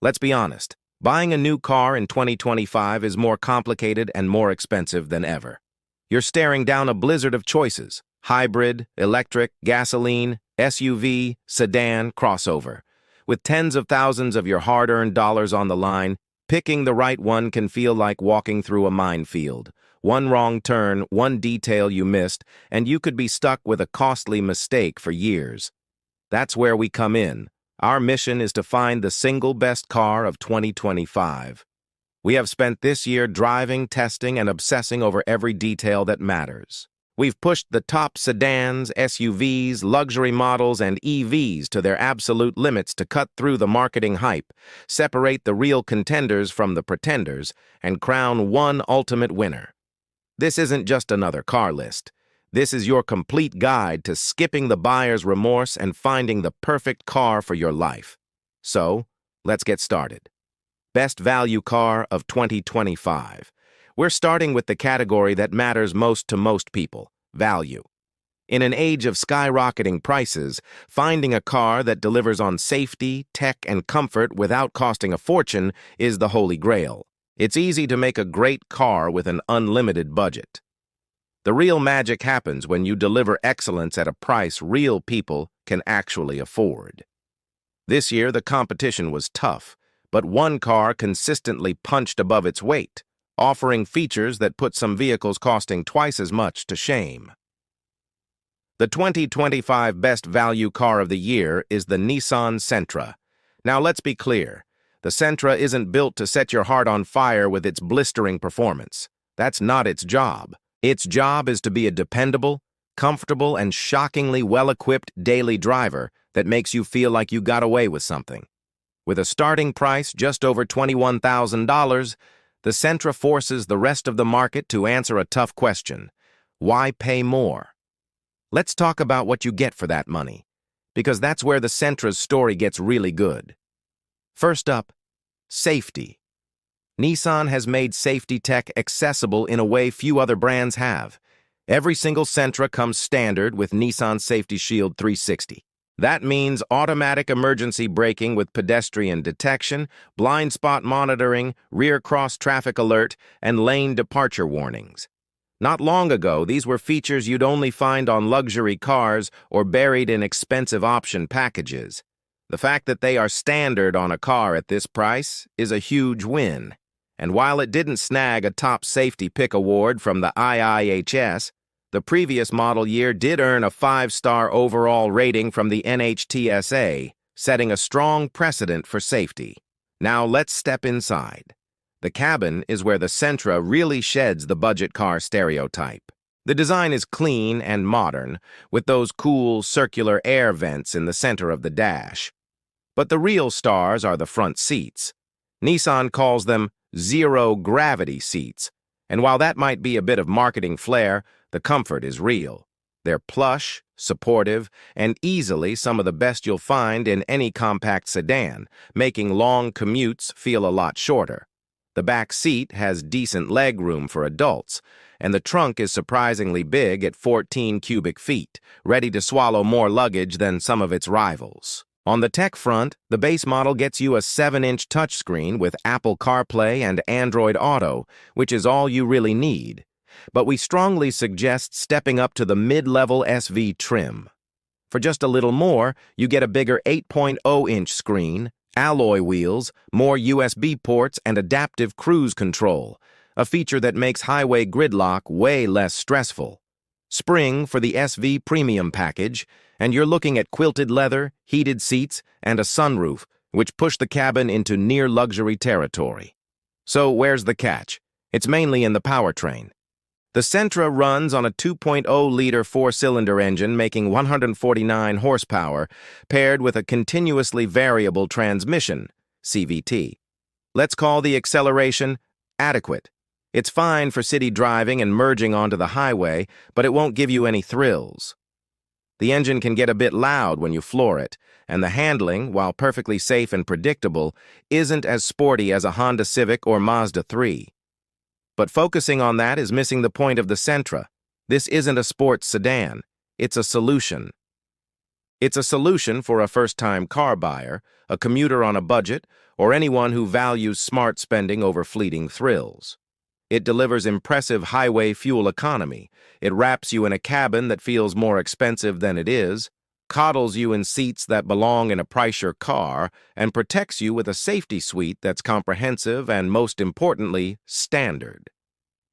Let's be honest, buying a new car in 2025 is more complicated and more expensive than ever. You're staring down a blizzard of choices: hybrid, electric, gasoline, SUV, sedan, crossover. With tens of thousands of your hard-earned dollars on the line, picking the right one can feel like walking through a minefield. One wrong turn, one detail you missed, and you could be stuck with a costly mistake for years. That's where we come in. Our mission is to find the single best car of 2025. We have spent this year driving, testing, and obsessing over every detail that matters. We've pushed the top sedans, SUVs, luxury models, and EVs to their absolute limits to cut through the marketing hype, separate the real contenders from the pretenders, and crown one ultimate winner. This isn't just another car list. This is your complete guide to skipping the buyer's remorse and finding the perfect car for your life. So, let's get started. Best value car of 2025. We're starting with the category that matters most to most people: value. In an age of skyrocketing prices, finding a car that delivers on safety, tech, and comfort without costing a fortune is the holy grail. It's easy to make a great car with an unlimited budget. The real magic happens when you deliver excellence at a price real people can actually afford. This year, the competition was tough, but one car consistently punched above its weight, offering features that put some vehicles costing twice as much to shame. The 2025 Best Value Car of the Year is the Nissan Sentra. Now let's be clear, the Sentra isn't built to set your heart on fire with its blistering performance. That's not its job. Its job is to be a dependable, comfortable, and shockingly well-equipped daily driver that makes you feel like you got away with something. With a starting price just over $21,000, the Sentra forces the rest of the market to answer a tough question: why pay more? Let's talk about what you get for that money, because that's where the Sentra's story gets really good. First up, safety. Nissan has made safety tech accessible in a way few other brands have. Every single Sentra comes standard with Nissan Safety Shield 360. That means automatic emergency braking with pedestrian detection, blind spot monitoring, rear cross traffic alert, and lane departure warnings. Not long ago, these were features you'd only find on luxury cars or buried in expensive option packages. The fact that they are standard on a car at this price is a huge win. And while it didn't snag a top safety pick award from the IIHS, the previous model year did earn a 5-star overall rating from the NHTSA, setting a strong precedent for safety. Now let's step inside. The cabin is where the Sentra really sheds the budget car stereotype. The design is clean and modern, with those cool, circular air vents in the center of the dash. But the real stars are the front seats. Nissan calls them zero-gravity seats, and while that might be a bit of marketing flair, the comfort is real. They're plush, supportive, and easily some of the best you'll find in any compact sedan, making long commutes feel a lot shorter. The back seat has decent leg room for adults, and the trunk is surprisingly big at 14 cubic feet, ready to swallow more luggage than some of its rivals. On the tech front, the base model gets you a 7-inch touchscreen with Apple CarPlay and Android Auto, which is all you really need. But we strongly suggest stepping up to the mid-level SV trim. For just a little more, you get a bigger 8.0-inch screen, alloy wheels, more USB ports, and adaptive cruise control, a feature that makes highway gridlock way less stressful. Spring for the SV Premium package, and you're looking at quilted leather, heated seats, and a sunroof, which push the cabin into near-luxury territory. So where's the catch? It's mainly in the powertrain. The Sentra runs on a 2.0-liter 4-cylinder engine making 149 horsepower, paired with a continuously variable transmission, CVT. Let's call the acceleration adequate. It's fine for city driving and merging onto the highway, but it won't give you any thrills. The engine can get a bit loud when you floor it, and the handling, while perfectly safe and predictable, isn't as sporty as a Honda Civic or Mazda 3. But focusing on that is missing the point of the Sentra. This isn't a sports sedan. It's a solution. It's a solution for a first-time car buyer, a commuter on a budget, or anyone who values smart spending over fleeting thrills. It delivers impressive highway fuel economy. It wraps you in a cabin that feels more expensive than it is, coddles you in seats that belong in a pricier car, and protects you with a safety suite that's comprehensive and, most importantly, standard.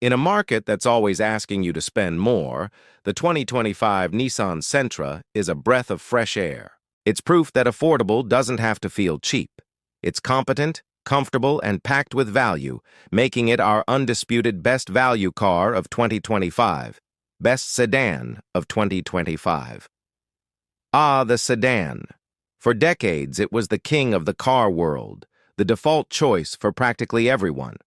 In a market that's always asking you to spend more, the 2025 Nissan Sentra is a breath of fresh air. It's proof that affordable doesn't have to feel cheap. It's competent, comfortable, and packed with value, making it our undisputed best value car of 2025, best sedan of 2025. Ah, the sedan. For decades, it was the king of the car world, the default choice for practically everyone.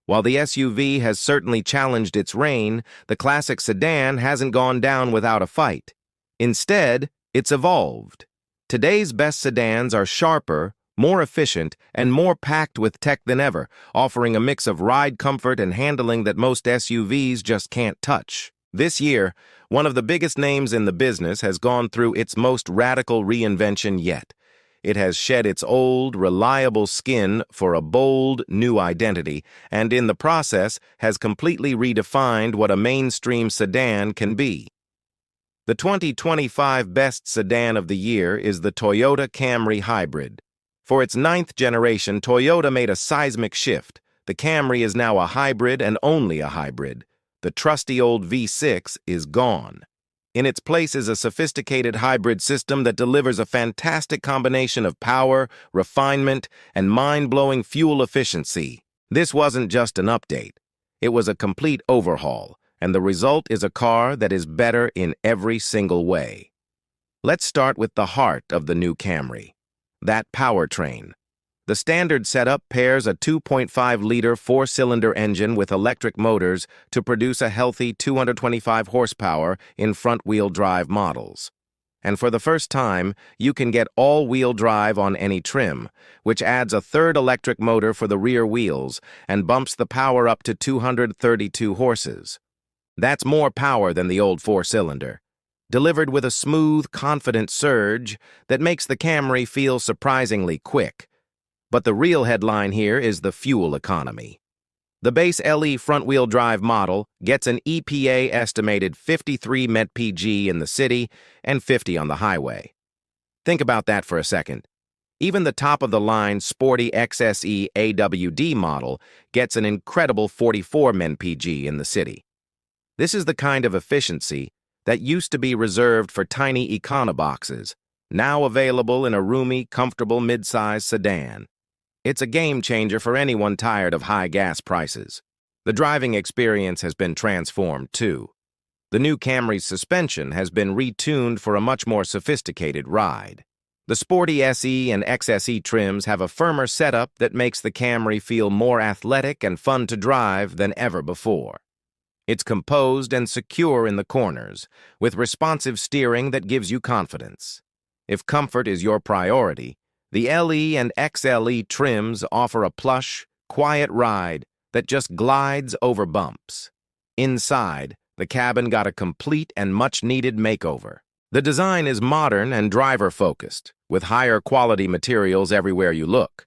While the SUV has certainly challenged its reign, the classic sedan hasn't gone down without a fight. Instead, it's evolved. Today's best sedans are sharper, more efficient, and more packed with tech than ever, offering a mix of ride comfort and handling that most SUVs just can't touch. This year, one of the biggest names in the business has gone through its most radical reinvention yet. It has shed its old, reliable skin for a bold, new identity, and in the process has completely redefined what a mainstream sedan can be. The 2025 Best Sedan of the Year is the Toyota Camry Hybrid. For its 9th generation, Toyota made a seismic shift. The Camry is now a hybrid and only a hybrid. The trusty old V6 is gone. In its place is a sophisticated hybrid system that delivers a fantastic combination of power, refinement, and mind-blowing fuel efficiency. This wasn't just an update. It was a complete overhaul, and the result is a car that is better in every single way. Let's start with the heart of the new Camry, that powertrain. The standard setup pairs a 2.5-liter four-cylinder engine with electric motors to produce a healthy 225 horsepower in front-wheel drive models. And for the first time, you can get all-wheel drive on any trim, which adds a third electric motor for the rear wheels and bumps the power up to 232 horses. That's more power than the old four-cylinder, delivered with a smooth, confident surge that makes the Camry feel surprisingly quick. But the real headline here is the fuel economy. The base LE front-wheel drive model gets an EPA estimated 53 mpg in the city and 50 on the highway. Think about that for a second. Even the top-of-the-line sporty XSE AWD model gets an incredible 44 mpg in the city. This is the kind of efficiency that used to be reserved for tiny econoboxes, now available in a roomy, comfortable mid-size sedan. It's a game-changer for anyone tired of high gas prices. The driving experience has been transformed, too. The new Camry's suspension has been retuned for a much more sophisticated ride. The sporty SE and XSE trims have a firmer setup that makes the Camry feel more athletic and fun to drive than ever before. It's composed and secure in the corners, with responsive steering that gives you confidence. If comfort is your priority, the LE and XLE trims offer a plush, quiet ride that just glides over bumps. Inside, the cabin got a complete and much-needed makeover. The design is modern and driver-focused, with higher quality materials everywhere you look.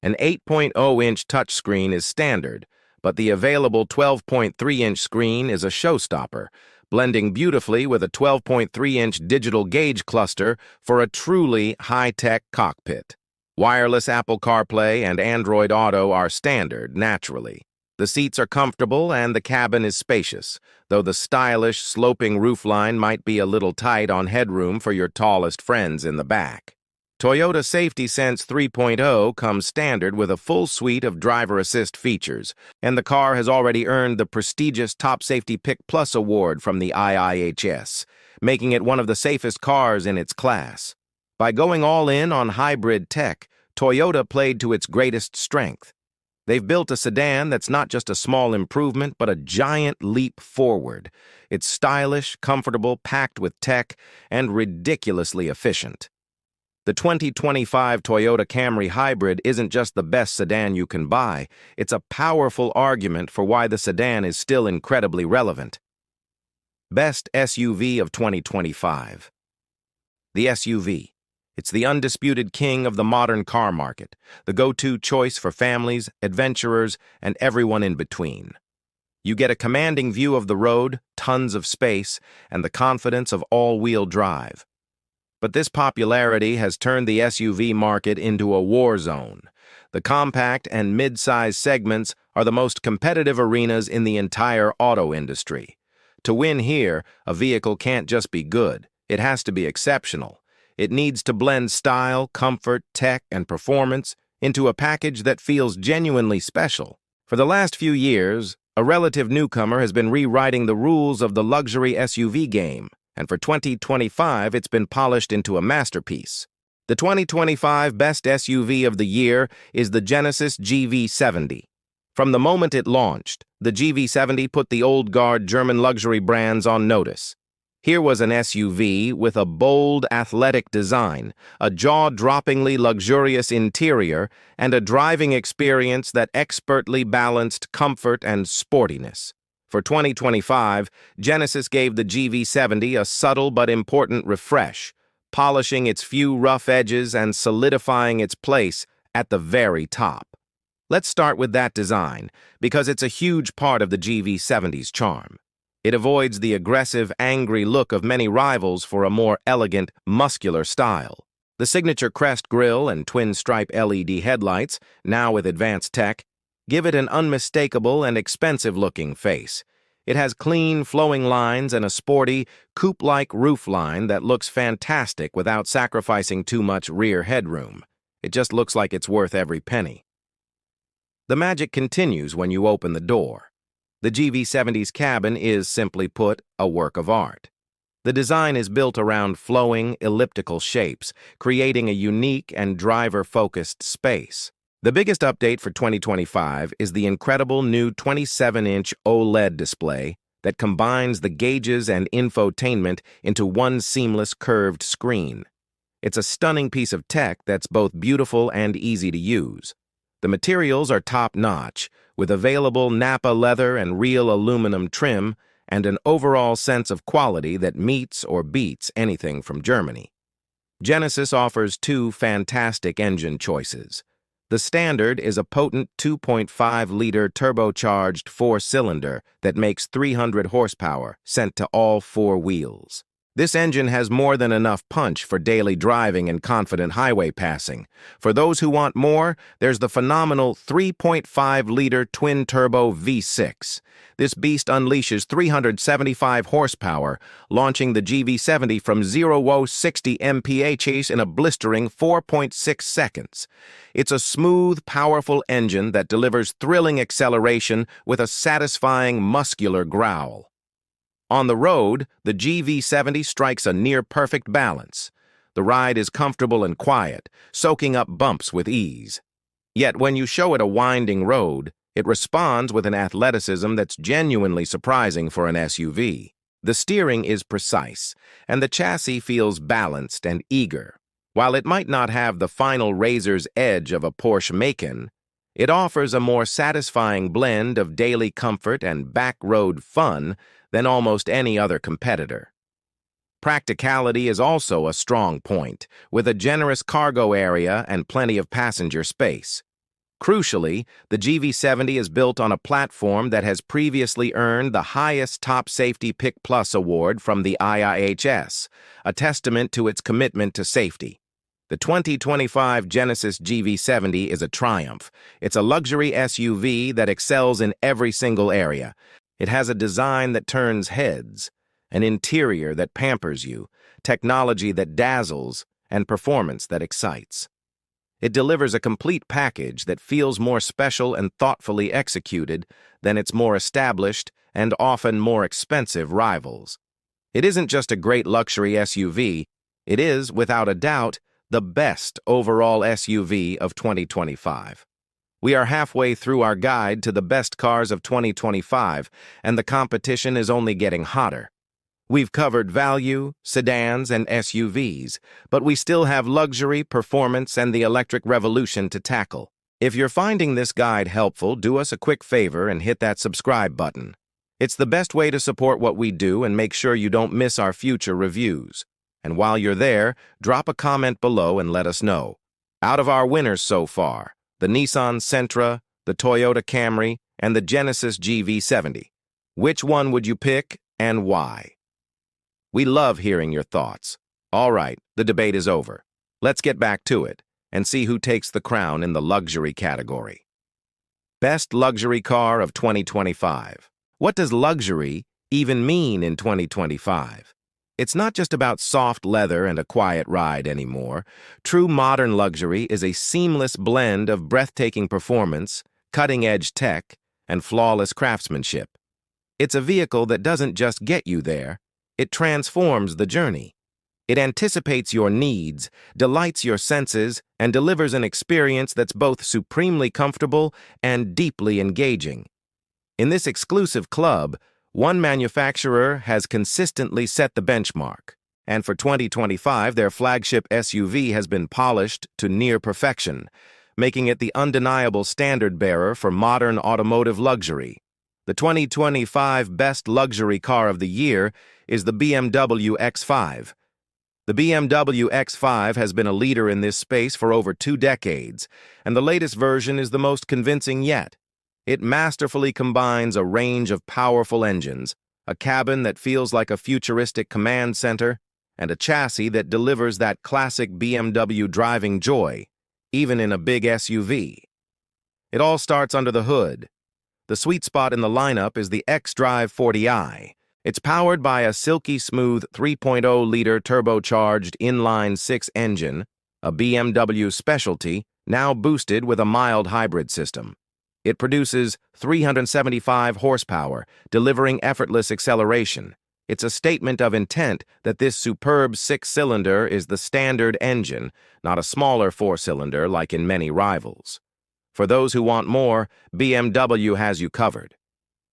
An 8.0-inch touchscreen is standard, but the available 12.3-inch screen is a showstopper, blending beautifully with a 12.3-inch digital gauge cluster for a truly high-tech cockpit. Wireless Apple CarPlay and Android Auto are standard, naturally. The seats are comfortable and the cabin is spacious, though the stylish, sloping roofline might be a little tight on headroom for your tallest friends in the back. Toyota Safety Sense 3.0 comes standard with a full suite of driver assist features, and the car has already earned the prestigious Top Safety Pick Plus award from the IIHS, making it one of the safest cars in its class. By going all in on hybrid tech, Toyota played to its greatest strength. They've built a sedan that's not just a small improvement, but a giant leap forward. It's stylish, comfortable, packed with tech, and ridiculously efficient. The 2025 Toyota Camry Hybrid isn't just the best sedan you can buy, it's a powerful argument for why the sedan is still incredibly relevant. Best SUV of 2025. The SUV. It's the undisputed king of the modern car market, the go-to choice for families, adventurers, and everyone in between. You get a commanding view of the road, tons of space, and the confidence of all-wheel drive. But this popularity has turned the SUV market into a war zone. The compact and mid-size segments are the most competitive arenas in the entire auto industry. To win here, a vehicle can't just be good, it has to be exceptional. It needs to blend style, comfort, tech, and performance into a package that feels genuinely special. For the last few years, a relative newcomer has been rewriting the rules of the luxury SUV game, and for 2025 it's been polished into a masterpiece. The 2025 Best SUV of the Year is the Genesis GV70. From the moment it launched, the GV70 put the old guard German luxury brands on notice. Here was an SUV with a bold, athletic design, a jaw-droppingly luxurious interior, and a driving experience that expertly balanced comfort and sportiness. For 2025, Genesis gave the GV70 a subtle but important refresh, polishing its few rough edges and solidifying its place at the very top. Let's start with that design, because it's a huge part of the GV70's charm. It avoids the aggressive, angry look of many rivals for a more elegant, muscular style. The signature crest grille and twin-stripe LED headlights, now with advanced tech, give it an unmistakable and expensive-looking face. It has clean, flowing lines and a sporty, coupe-like roofline that looks fantastic without sacrificing too much rear headroom. It just looks like it's worth every penny. The magic continues when you open the door. The GV70's cabin is, simply put, a work of art. The design is built around flowing, elliptical shapes, creating a unique and driver-focused space. The biggest update for 2025 is the incredible new 27-inch OLED display that combines the gauges and infotainment into one seamless curved screen. It's a stunning piece of tech that's both beautiful and easy to use. The materials are top-notch, with available Napa leather and real aluminum trim and an overall sense of quality that meets or beats anything from Germany. Genesis offers two fantastic engine choices. The standard is a potent 2.5-liter turbocharged four-cylinder that makes 300 horsepower sent to all four wheels. This engine has more than enough punch for daily driving and confident highway passing. For those who want more, there's the phenomenal 3.5-liter twin-turbo V6. This beast unleashes 375 horsepower, launching the GV70 from 0-60 mph in a blistering 4.6 seconds. It's a smooth, powerful engine that delivers thrilling acceleration with a satisfying, muscular growl. On the road, the GV70 strikes a near-perfect balance. The ride is comfortable and quiet, soaking up bumps with ease. Yet when you show it a winding road, it responds with an athleticism that's genuinely surprising for an SUV. The steering is precise, and the chassis feels balanced and eager. While it might not have the final razor's edge of a Porsche Macan, it offers a more satisfying blend of daily comfort and back-road fun than almost any other competitor. Practicality is also a strong point, with a generous cargo area and plenty of passenger space. Crucially, the GV70 is built on a platform that has previously earned the highest Top Safety Pick Plus award from the IIHS, a testament to its commitment to safety. The 2025 Genesis GV70 is a triumph. It's a luxury SUV that excels in every single area. It has a design that turns heads, an interior that pampers you, technology that dazzles, and performance that excites. It delivers a complete package that feels more special and thoughtfully executed than its more established and often more expensive rivals. It isn't just a great luxury SUV, it is, without a doubt, the best overall SUV of 2025. We are halfway through our guide to the best cars of 2025, and the competition is only getting hotter. We've covered value, sedans, and SUVs, but we still have luxury, performance, and the electric revolution to tackle. If you're finding this guide helpful, do us a quick favor and hit that subscribe button. It's the best way to support what we do and make sure you don't miss our future reviews. And while you're there, drop a comment below and let us know. Out of our winners so far, the Nissan Sentra, the Toyota Camry, and the Genesis GV70. Which one would you pick and why? We love hearing your thoughts. All right, the debate is over. Let's get back to it and see who takes the crown in the luxury category. Best Luxury Car of 2025. What does luxury even mean in 2025? It's not just about soft leather and a quiet ride anymore. True modern luxury is a seamless blend of breathtaking performance, cutting-edge tech, and flawless craftsmanship. It's a vehicle that doesn't just get you there, it transforms the journey. It anticipates your needs, delights your senses, and delivers an experience that's both supremely comfortable and deeply engaging. In this exclusive club, one manufacturer has consistently set the benchmark, and for 2025, their flagship SUV has been polished to near perfection, making it the undeniable standard-bearer for modern automotive luxury. The 2025 Best Luxury Car of the Year is the BMW X5. The BMW X5 has been a leader in this space for over 2 decades, and the latest version is the most convincing yet. It masterfully combines a range of powerful engines, a cabin that feels like a futuristic command center, and a chassis that delivers that classic BMW driving joy, even in a big SUV. It all starts under the hood. The sweet spot in the lineup is the xDrive 40i. It's powered by a silky smooth 3.0-liter turbocharged inline-6 engine, a BMW specialty, now boosted with a mild hybrid system. It produces 375 horsepower, delivering effortless acceleration. It's a statement of intent that this superb 6-cylinder is the standard engine, not a smaller 4-cylinder like in many rivals. For those who want more, BMW has you covered.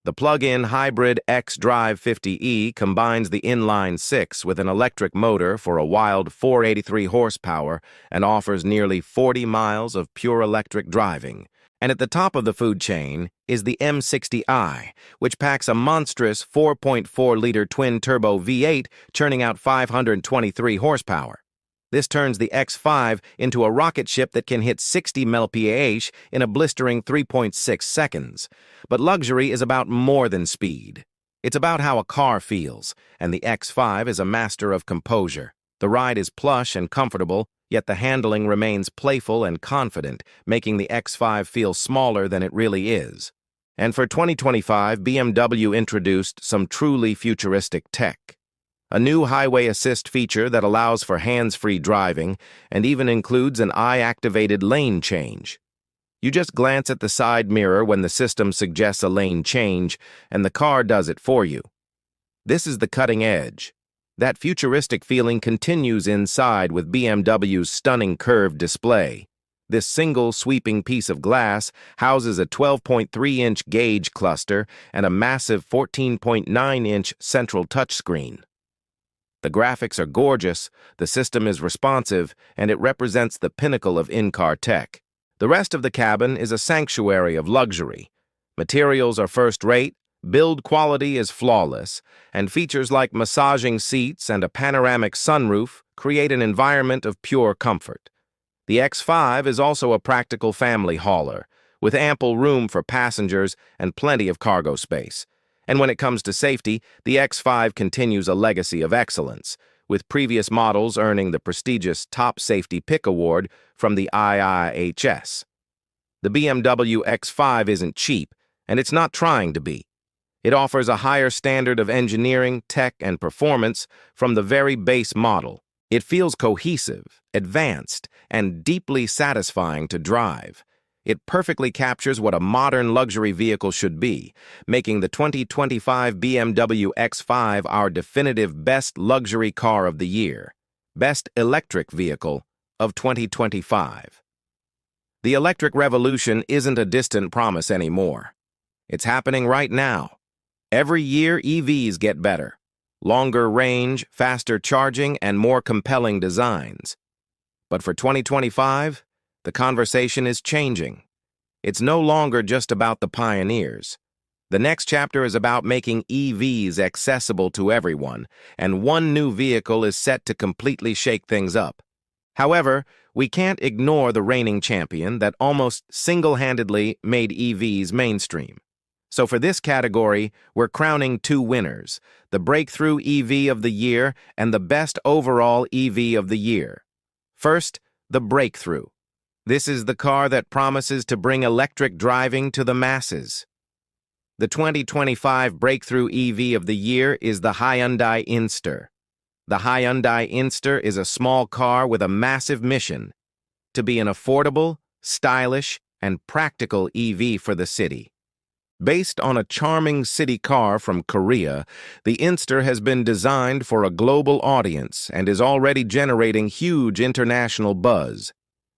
The plug-in hybrid xDrive 50e combines the inline-6 with an electric motor for a wild 483 horsepower and offers nearly 40 miles of pure electric driving. And at the top of the food chain is the M60i, which packs a monstrous 4.4-liter twin-turbo V8 churning out 523 horsepower. This turns the X5 into a rocket ship that can hit 60 mph in a blistering 3.6 seconds. But luxury is about more than speed. It's about how a car feels, and the X5 is a master of composure. The ride is plush and comfortable, yet the handling remains playful and confident, making the X5 feel smaller than it really is. And for 2025, BMW introduced some truly futuristic tech. A new highway assist feature that allows for hands-free driving and even includes an eye-activated lane change. You just glance at the side mirror when the system suggests a lane change, and the car does it for you. This is the cutting edge. That futuristic feeling continues inside with BMW's stunning curved display. This single sweeping piece of glass houses a 12.3-inch gauge cluster and a massive 14.9-inch central touchscreen. The graphics are gorgeous, the system is responsive, and it represents the pinnacle of in-car tech. The rest of the cabin is a sanctuary of luxury. Materials are first-rate, build quality is flawless, and features like massaging seats and a panoramic sunroof create an environment of pure comfort. The X5 is also a practical family hauler, with ample room for passengers and plenty of cargo space. And when it comes to safety, the X5 continues a legacy of excellence, with previous models earning the prestigious Top Safety Pick Award from the IIHS. The BMW X5 isn't cheap, and it's not trying to be. It offers a higher standard of engineering, tech, and performance from the very base model. It feels cohesive, advanced, and deeply satisfying to drive. It perfectly captures what a modern luxury vehicle should be, making the 2025 BMW X5 our definitive best luxury car of the year, best electric vehicle of 2025. The electric revolution isn't a distant promise anymore. It's happening right now. Every year, EVs get better. Longer range, faster charging, and more compelling designs. But for 2025, the conversation is changing. It's no longer just about the pioneers. The next chapter is about making EVs accessible to everyone, and one new vehicle is set to completely shake things up. However, we can't ignore the reigning champion that almost single-handedly made EVs mainstream. So for this category, we're crowning two winners, the Breakthrough EV of the Year and the Best Overall EV of the Year. First, the Breakthrough. This is the car that promises to bring electric driving to the masses. The 2025 Breakthrough EV of the Year is the Hyundai Inster. The Hyundai Inster is a small car with a massive mission: to be an affordable, stylish, and practical EV for the city. Based on a charming city car from Korea, the Inster has been designed for a global audience and is already generating huge international buzz.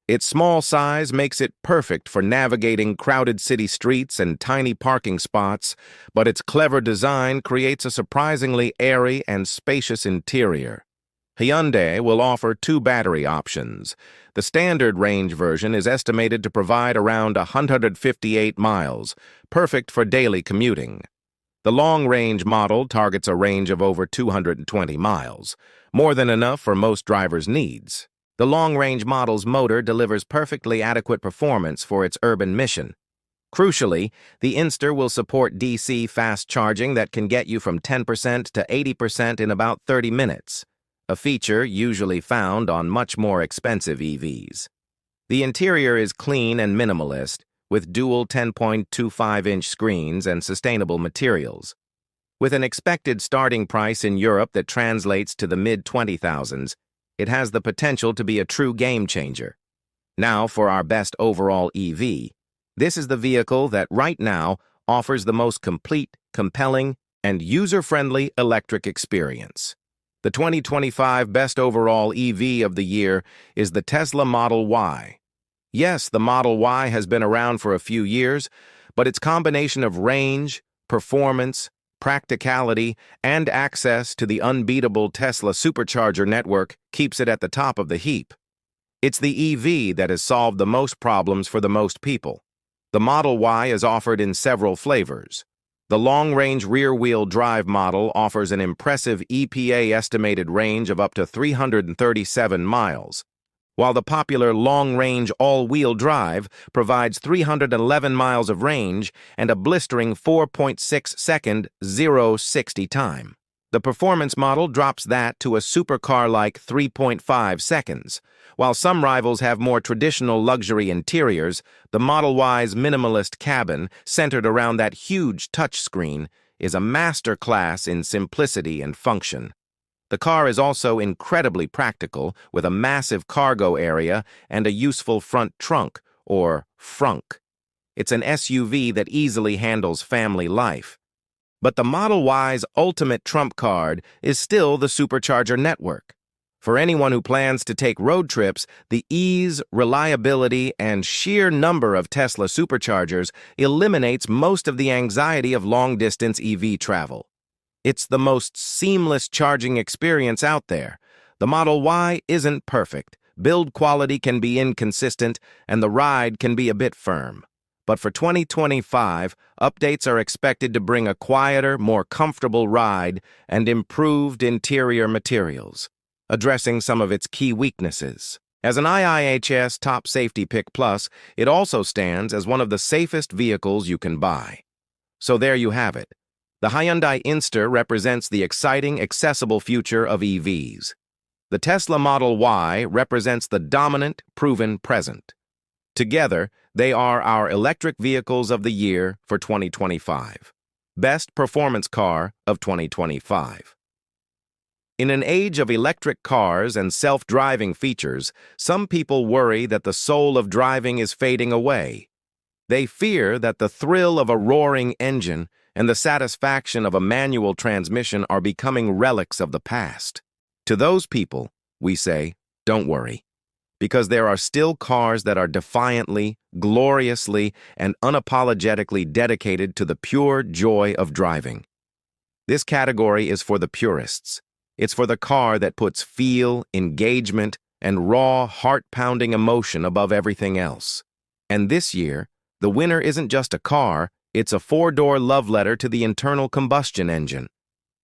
Its small size makes it perfect for navigating crowded city streets and tiny parking spots, but its clever design creates a surprisingly airy and spacious interior. Hyundai will offer two battery options. The standard range version is estimated to provide around 158 miles, perfect for daily commuting. The long-range model targets a range of over 220 miles, more than enough for most drivers' needs. The long-range model's motor delivers perfectly adequate performance for its urban mission. Crucially, the Inster will support DC fast charging that can get you from 10% to 80% in about 30 minutes, a feature usually found on much more expensive EVs. The interior is clean and minimalist, with dual 10.25-inch screens and sustainable materials. With an expected starting price in Europe that translates to the mid-20,000s, it has the potential to be a true game-changer. Now for our best overall EV. This is the vehicle that right now offers the most complete, compelling, and user-friendly electric experience. The 2025 Best Overall EV of the Year is the Tesla Model Y. Yes, the Model Y has been around for a few years, but its combination of range, performance, practicality, and access to the unbeatable Tesla supercharger network keeps it at the top of the heap. It's the EV that has solved the most problems for the most people. The Model Y is offered in several flavors. The long-range rear-wheel drive model offers an impressive EPA-estimated range of up to 337 miles, while the popular long-range all-wheel drive provides 311 miles of range and a blistering 4.6-second 0-60 time. The performance model drops that to a supercar-like 3.5 seconds. While some rivals have more traditional luxury interiors, the Model Y's minimalist cabin, centered around that huge touchscreen, is a masterclass in simplicity and function. The car is also incredibly practical, with a massive cargo area and a useful front trunk, or frunk. It's an SUV that easily handles family life. But the Model Y's ultimate trump card is still the supercharger network. For anyone who plans to take road trips, the ease, reliability, and sheer number of Tesla superchargers eliminates most of the anxiety of long-distance EV travel. It's the most seamless charging experience out there. The Model Y isn't perfect, build quality can be inconsistent, and the ride can be a bit firm. But for 2025, updates are expected to bring a quieter, more comfortable ride and improved interior materials, addressing some of its key weaknesses. As an IIHS Top Safety Pick Plus, it also stands as one of the safest vehicles you can buy. So there you have it. The Hyundai Inster represents the exciting, accessible future of EVs. The Tesla Model Y represents the dominant, proven present. Together, they are our electric vehicles of the year for 2025. Best performance car of 2025. In an age of electric cars and self-driving features, some people worry that the soul of driving is fading away. They fear that the thrill of a roaring engine and the satisfaction of a manual transmission are becoming relics of the past. To those people, we say, don't worry, because there are still cars that are defiantly, gloriously, and unapologetically dedicated to the pure joy of driving. This category is for the purists. It's for the car that puts feel, engagement, and raw, heart-pounding emotion above everything else. And this year, the winner isn't just a car, It's a four-door love letter to the internal combustion engine.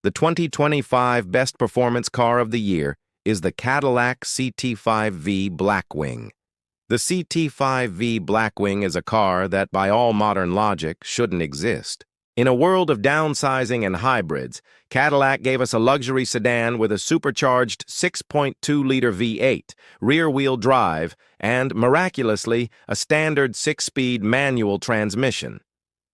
The 2025 Best Performance Car of the Year is the Cadillac CT5V Blackwing. The CT5V Blackwing is a car that, by all modern logic, shouldn't exist. In a world of downsizing and hybrids, Cadillac gave us a luxury sedan with a supercharged 6.2-liter V8, rear-wheel drive, and, miraculously, a standard 6-speed manual transmission.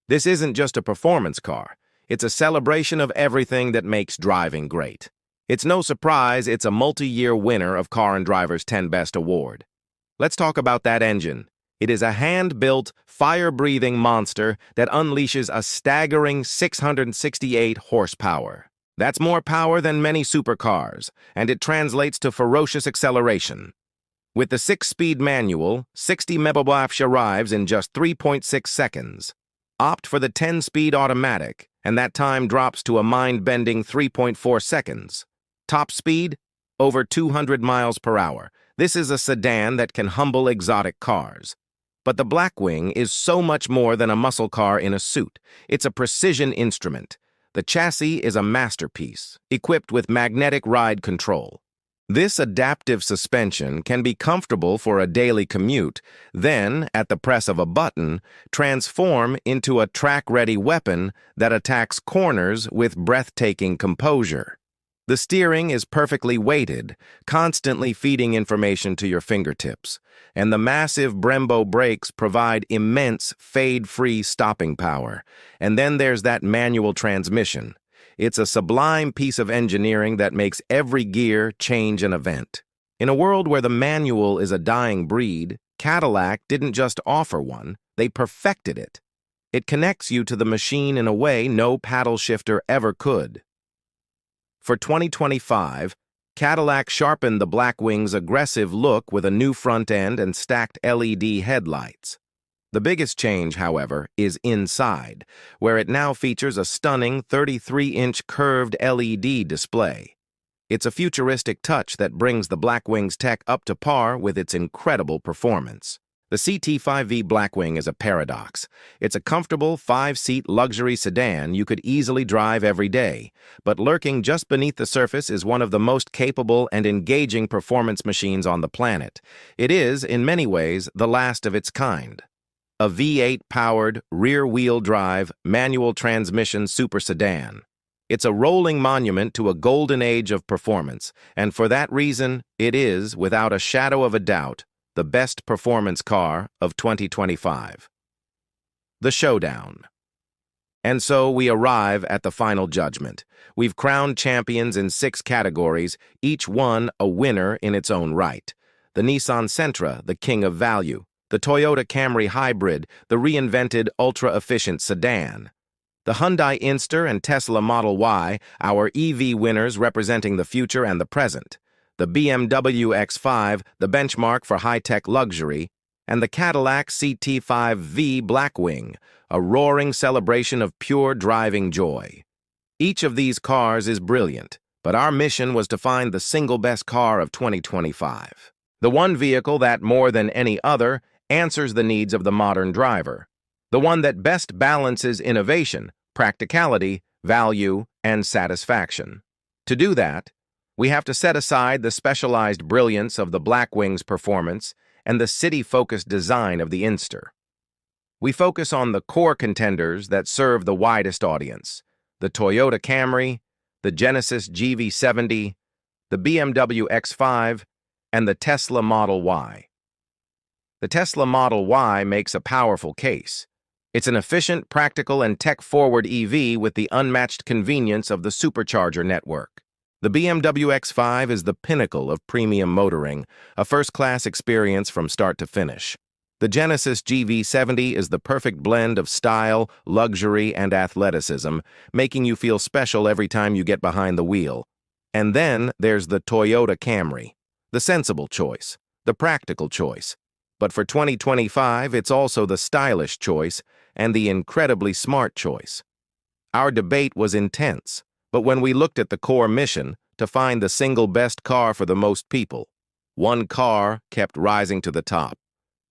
This isn't just a performance car. It's a celebration of everything that makes driving great. It's no surprise it's a multi-year winner of Car and Driver's 10 Best Award. Let's talk about that engine. It is a hand-built, fire-breathing monster that unleashes a staggering 668 horsepower. That's more power than many supercars, and it translates to ferocious acceleration. With the 6-speed manual, 60 mph arrives in just 3.6 seconds. Opt for the 10-speed automatic, and that time drops to a mind-bending 3.4 seconds. Top speed? Over 200 miles per hour. This is a sedan that can humble exotic cars. But the Blackwing is so much more than a muscle car in a suit. It's a precision instrument. The chassis is a masterpiece, equipped with magnetic ride control. This adaptive suspension can be comfortable for a daily commute, then, at the press of a button, transform into a track-ready weapon that attacks corners with breathtaking composure. The steering is perfectly weighted, constantly feeding information to your fingertips, and the massive Brembo brakes provide immense fade-free stopping power. And then there's that manual transmission. It's a sublime piece of engineering that makes every gear change an event. In a world where the manual is a dying breed, Cadillac didn't just offer one, they perfected it. It connects you to the machine in a way no paddle shifter ever could. For 2025, Cadillac sharpened the Blackwing's aggressive look with a new front end and stacked LED headlights. The biggest change, however, is inside, where it now features a stunning 33-inch curved LED display. It's a futuristic touch that brings the Blackwing's tech up to par with its incredible performance. The CT5V Blackwing is a paradox. It's a comfortable, 5-seat luxury sedan you could easily drive every day, but lurking just beneath the surface is one of the most capable and engaging performance machines on the planet. It is, in many ways, the last of its kind. A V8-powered, rear-wheel drive, manual transmission super sedan. It's a rolling monument to a golden age of performance, and for that reason, it is, without a shadow of a doubt, the best performance car of 2025. The showdown. And so we arrive at the final judgment. We've crowned champions in 6 categories, each one a winner in its own right. The Nissan Sentra, the king of value. The Toyota Camry Hybrid, the reinvented ultra-efficient sedan. The Hyundai Inster and Tesla Model Y, our EV winners representing the future and the present. The BMW X5, the benchmark for high-tech luxury, and the Cadillac CT5V Blackwing, a roaring celebration of pure driving joy. Each of these cars is brilliant, but our mission was to find the single best car of 2025. The one vehicle that, more than any other, answers the needs of the modern driver. The one that best balances innovation, practicality, value, and satisfaction. To do that, we have to set aside the specialized brilliance of the Blackwing's performance and the city-focused design of the Inster. We focus on the core contenders that serve the widest audience: the Toyota Camry, the Genesis GV70, the BMW X5, and the Tesla Model Y. The Tesla Model Y makes a powerful case. It's an efficient, practical, and tech-forward EV with the unmatched convenience of the supercharger network. The BMW X5 is the pinnacle of premium motoring, a first-class experience from start to finish. The Genesis GV70 is the perfect blend of style, luxury, and athleticism, making you feel special every time you get behind the wheel. And then there's the Toyota Camry, the sensible choice, the practical choice. But for 2025, it's also the stylish choice and the incredibly smart choice. Our debate was intense, but when we looked at the core mission, to find the single best car for the most people, one car kept rising to the top,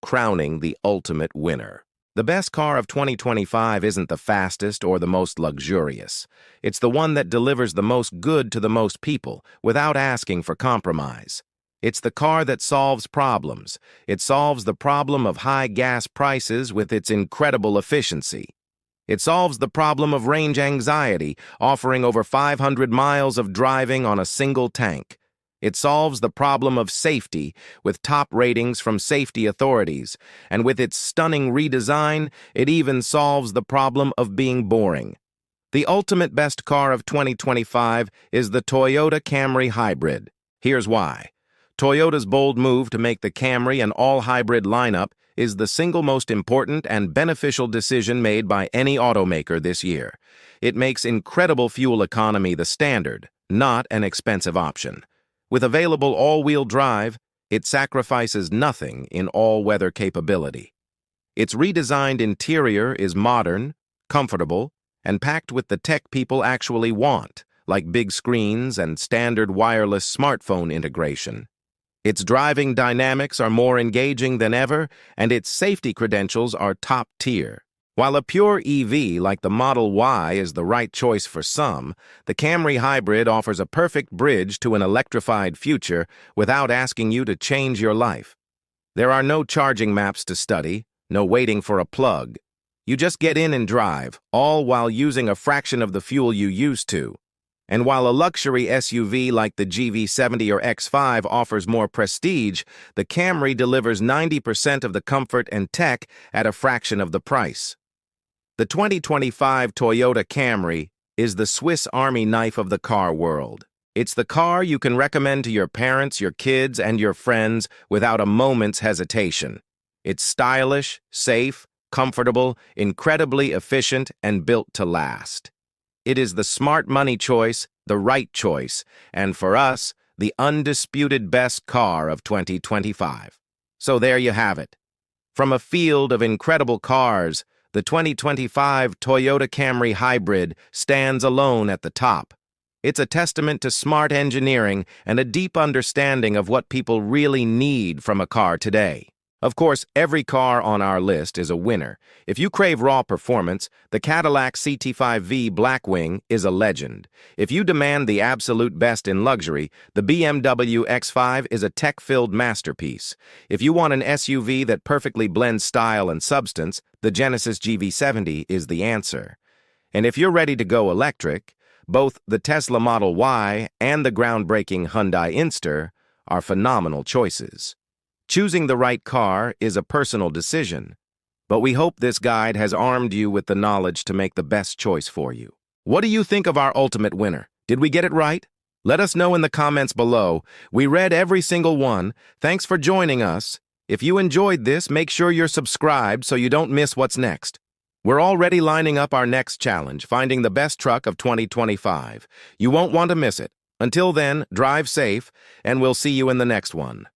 crowning the ultimate winner. The best car of 2025 isn't the fastest or the most luxurious. It's the one that delivers the most good to the most people without asking for compromise. It's the car that solves problems. It solves the problem of high gas prices with its incredible efficiency. It solves the problem of range anxiety, offering over 500 miles of driving on a single tank. It solves the problem of safety with top ratings from safety authorities, and with its stunning redesign, it even solves the problem of being boring. The ultimate best car of 2025 is the Toyota Camry Hybrid. Here's why. Toyota's bold move to make the Camry an all-hybrid lineup is the single most important and beneficial decision made by any automaker this year. It makes incredible fuel economy the standard, not an expensive option. With available all-wheel drive, it sacrifices nothing in all-weather capability. Its redesigned interior is modern, comfortable, and packed with the tech people actually want, like big screens and standard wireless smartphone integration. Its driving dynamics are more engaging than ever, and its safety credentials are top tier. While a pure EV like the Model Y is the right choice for some, the Camry Hybrid offers a perfect bridge to an electrified future without asking you to change your life. There are no charging maps to study, no waiting for a plug. You just get in and drive, all while using a fraction of the fuel you used to. And while a luxury SUV like the GV70 or X5 offers more prestige, the Camry delivers 90% of the comfort and tech at a fraction of the price. The 2025 Toyota Camry is the Swiss Army knife of the car world. It's the car you can recommend to your parents, your kids, and your friends without a moment's hesitation. It's stylish, safe, comfortable, incredibly efficient, and built to last. It is the smart money choice, the right choice, and for us, the undisputed best car of 2025. So there you have it. From a field of incredible cars, the 2025 Toyota Camry Hybrid stands alone at the top. It's a testament to smart engineering and a deep understanding of what people really need from a car today. Of course, every car on our list is a winner. If you crave raw performance, the Cadillac CT5V Blackwing is a legend. If you demand the absolute best in luxury, the BMW X5 is a tech-filled masterpiece. If you want an SUV that perfectly blends style and substance, the Genesis GV70 is the answer. And if you're ready to go electric, both the Tesla Model Y and the groundbreaking Hyundai Inster are phenomenal choices. Choosing the right car is a personal decision, but we hope this guide has armed you with the knowledge to make the best choice for you. What do you think of our ultimate winner? Did we get it right? Let us know in the comments below. We read every single one. Thanks for joining us. If you enjoyed this, make sure you're subscribed so you don't miss what's next. We're already lining up our next challenge, finding the best truck of 2025. You won't want to miss it. Until then, drive safe, and we'll see you in the next one.